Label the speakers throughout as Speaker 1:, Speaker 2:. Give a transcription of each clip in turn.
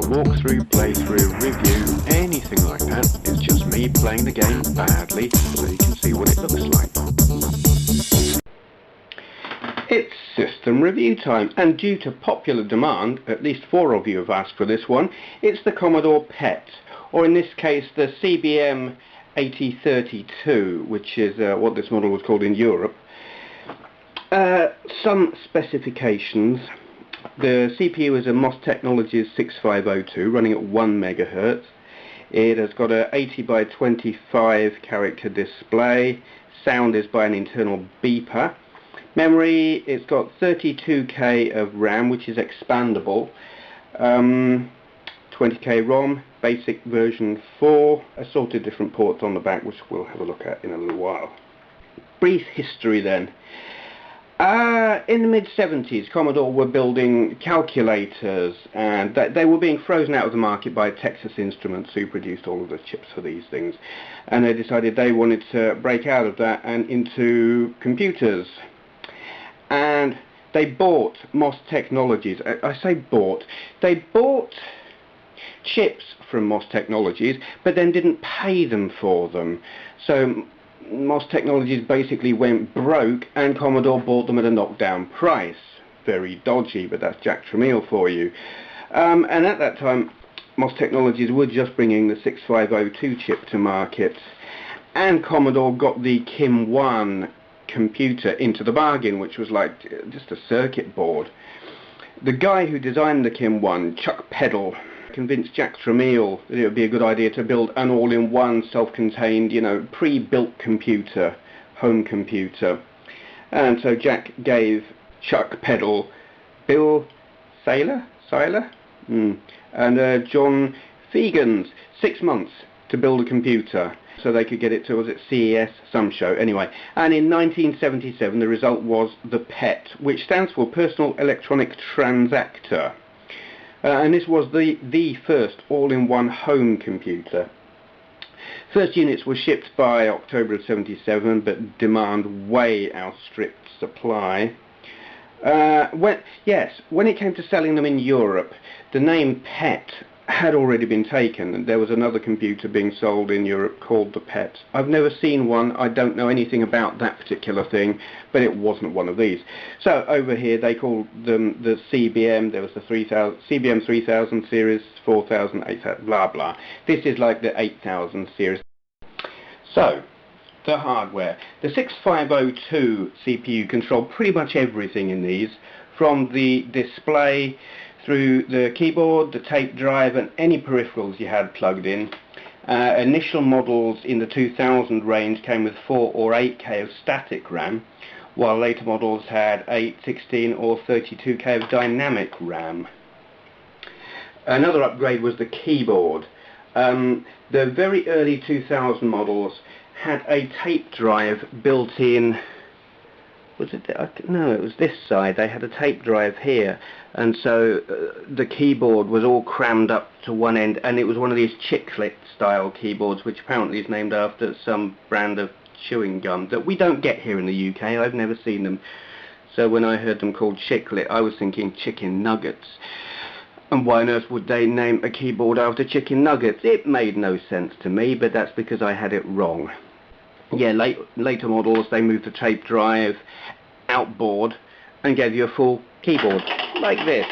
Speaker 1: walkthrough, playthrough, review, anything like that. It's just me playing the game badly so you can see what it looks like. It's system review time, and due to popular demand, at least 4 of you have asked for this one. It's the Commodore PET, or in this case the CBM 8032, which is what this model was called in Europe. Some specifications. The CPU is a MOS Technologies 6502 running at 1 MHz. It has got a 80 by 25 character display. Sound is by an internal beeper. Memory, it's got 32K of RAM, which is expandable. 20K ROM, basic version 4, assorted different ports on the back, which we'll have a look at in a little while. Brief history then. In the mid-70s, Commodore were building calculators, and they were being frozen out of the market by Texas Instruments, who produced all of the chips for these things. And they decided they wanted to break out of that and into computers. And they bought MOS Technologies. I say bought. They bought chips from MOS Technologies, but then didn't pay them for them. So MOS Technologies basically went broke, and Commodore bought them at a knockdown price. Very dodgy, but that's Jack Tramiel for you. And at that time, MOS Technologies were just bringing the 6502 chip to market, and Commodore got the KIM 1 computer into the bargain, which was like just a circuit board. The guy who designed the KIM 1, Chuck Peddle, convinced Jack Tramiel that it would be a good idea to build an all-in-one, self-contained, pre-built computer, home computer. And so Jack gave Chuck Peddle Bill Seiler, and John Fegans 6 months to build a computer so they could get it to, was it CES, some show, anyway. And in 1977 the result was the PET, which stands for Personal Electronic Transactor. And this was the first all-in-one home computer. First units were shipped by October of 77, but demand way outstripped supply. When it came to selling them in Europe, the name PET had already been taken, and there was another computer being sold in Europe called the PET. I've never seen one. I don't know anything about that particular thing, but it wasn't one of these. So over here they called them the CBM. There was the CBM 3000 series, 4000, 8000, blah blah. This is like the 8000 series. So the hardware. The 6502 CPU controlled pretty much everything in these, from the display through the keyboard, the tape drive, and any peripherals you had plugged in. Initial models in the 2000 range came with 4 or 8K of static RAM, while later models had 8, 16 or 32K of dynamic RAM. Another upgrade was the keyboard. The very early 2000 models had a tape drive built in. Was it? No, it was this side. They had a tape drive here, and so the keyboard was all crammed up to one end, and it was one of these chiclet style keyboards, which apparently is named after some brand of chewing gum that we don't get here in the UK. I've never seen them, so when I heard them called chiclet, I was thinking chicken nuggets. And why on earth would they name a keyboard after chicken nuggets? It made no sense to me, but that's because I had it wrong. Yeah, later models, they moved the tape drive outboard and gave you a full keyboard, like this.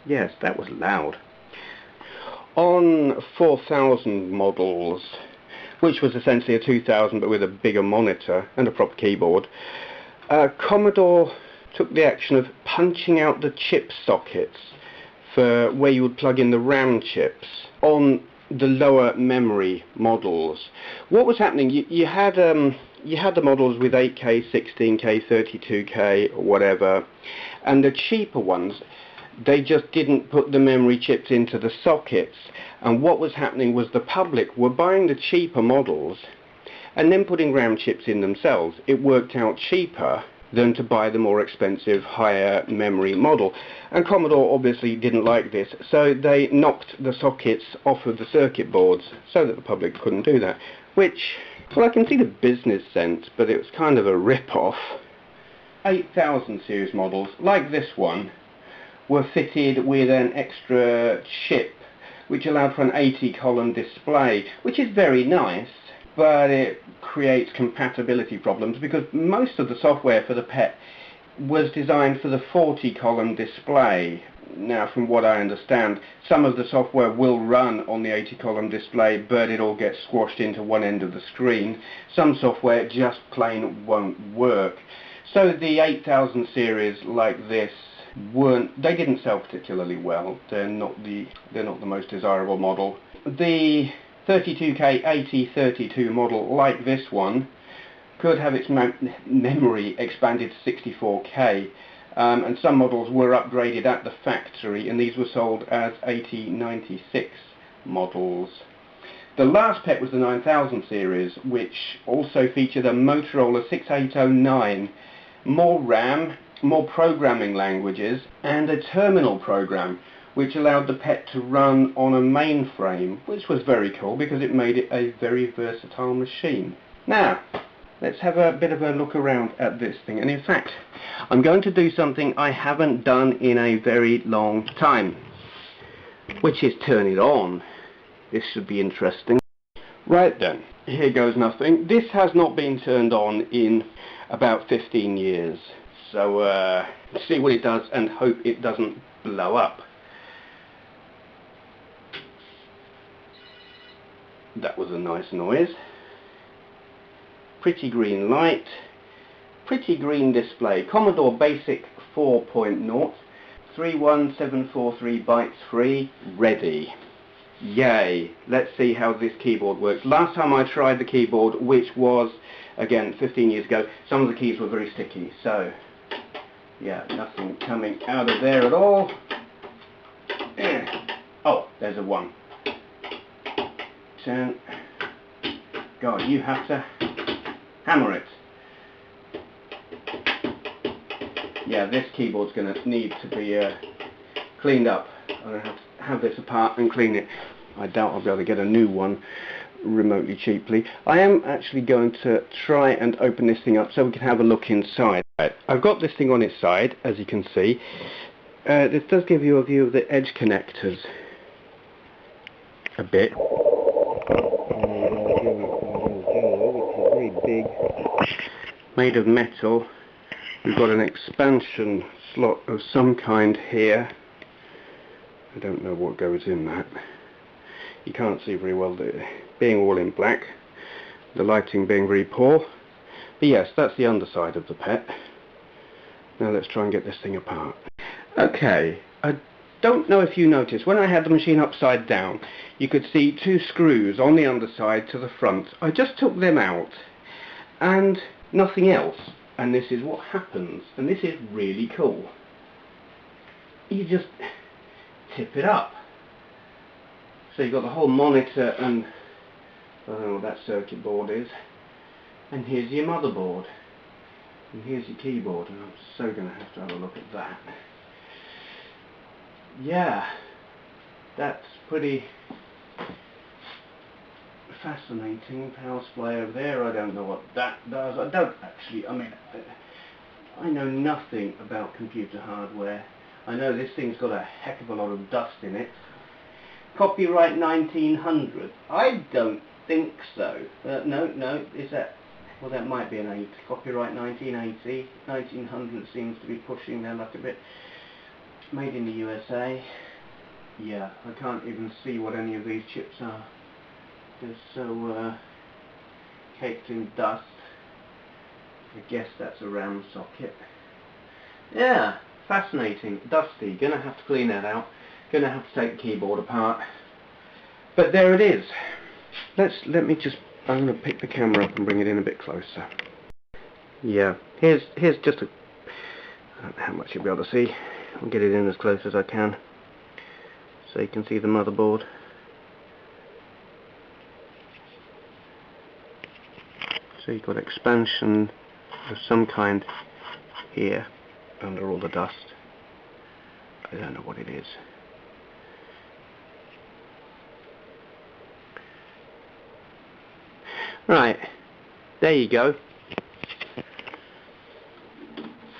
Speaker 1: Yes, that was loud. On 4000 models, which was essentially a 2000 but with a bigger monitor and a proper keyboard, Commodore took the action of punching out the chip sockets for where you would plug in the RAM chips on the lower memory models. What was happening, you had the models with 8K, 16K, 32K or whatever, and the cheaper ones, they just didn't put the memory chips into the sockets. And what was happening was the public were buying the cheaper models and then putting RAM chips in themselves. It worked out cheaper than to buy the more expensive, higher memory model. And Commodore obviously didn't like this, so they knocked the sockets off of the circuit boards so that the public couldn't do that. Which, well, I can see the business sense, but it was kind of a rip-off. 8000 series models, like this one, were fitted with an extra chip which allowed for an 80-column display, which is very nice, but it creates compatibility problems because most of the software for the PET was designed for the 40-column display. Now, from what I understand, some of the software will run on the 80-column display, but it all gets squashed into one end of the screen. Some software just plain won't work. So the 8000 series like this they didn't sell particularly well. They're not the most desirable model. The 32K 8032 model like this one could have its memory expanded to 64K, and some models were upgraded at the factory, and these were sold as 8096 models. The last PET was the 9000 series, which also featured a Motorola 6809, more RAM, more programming languages, and a terminal program which allowed the PET to run on a mainframe, which was very cool because it made it a very versatile machine. Now, let's have a bit of a look around at this thing, and in fact I'm going to do something I haven't done in a very long time, which is turn it on. This should be interesting. Right then, here goes nothing. This has not been turned on in about 15 years, so see what it does and hope it doesn't blow up. That was a nice noise. Pretty green light, pretty green display. Commodore Basic 4.0, 31743 bytes free, ready. Yay! Let's see how this keyboard works. Last time I tried the keyboard, which was, again, 15 years ago, some of the keys were very sticky, so yeah, nothing coming out of there at all. Oh, there's a 1. 10. God, you have to hammer it. Yeah, this keyboard's going to need to be cleaned up. I'm going to have to have this apart and clean it. I doubt I'll be able to get a new one remotely cheaply. I am actually going to try and open this thing up so we can have a look inside. Right, I've got this thing on its side, as you can see. This does give you a view of the edge connectors a bit. Very big, made of metal. We've got an expansion slot of some kind here. I don't know what goes in that. You can't see very well, being all in black, the lighting being very poor. But yes, that's the underside of the PET. Now let's try and get this thing apart. Okay, I don't know if you noticed, when I had the machine upside down, you could see 2 screws on the underside to the front. I just took them out and nothing else, and this is what happens, and this is really cool. You just tip it up. So you've got the whole monitor and I don't know what that circuit board is, and here's your motherboard, and here's your keyboard, and I'm so going to have a look at that. Yeah, that's pretty fascinating. Power supply over there, I don't know what that does. I don't actually, I know nothing about computer hardware. I know this thing's got a heck of a lot of dust in it. Copyright 1900? I don't think so. No, is that... Well, that might be an 8. Copyright 1980. 1900 seems to be pushing their luck a bit. Made in the USA. Yeah, I can't even see what any of these chips are. They're so caked in dust. I guess that's a RAM socket. Yeah, fascinating. Dusty. Gonna have to clean that out. Gonna have to take the keyboard apart. But there it is. I'm gonna pick the camera up and bring it in a bit closer. Yeah, here's just a... I don't know how much you'll be able to see. I'll get it in as close as I can, so you can see the motherboard. So you've got expansion of some kind here under all the dust. I don't know what it is. Right, there you go.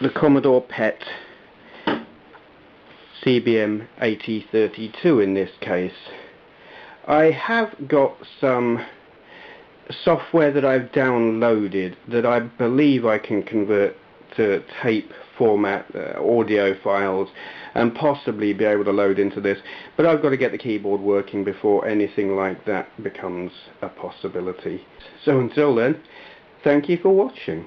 Speaker 1: The Commodore PET CBM 8032 in this case. I have got some software that I've downloaded that I believe I can convert to tape format, audio files, and possibly be able to load into this, but I've got to get the keyboard working before anything like that becomes a possibility. So until then, thank you for watching.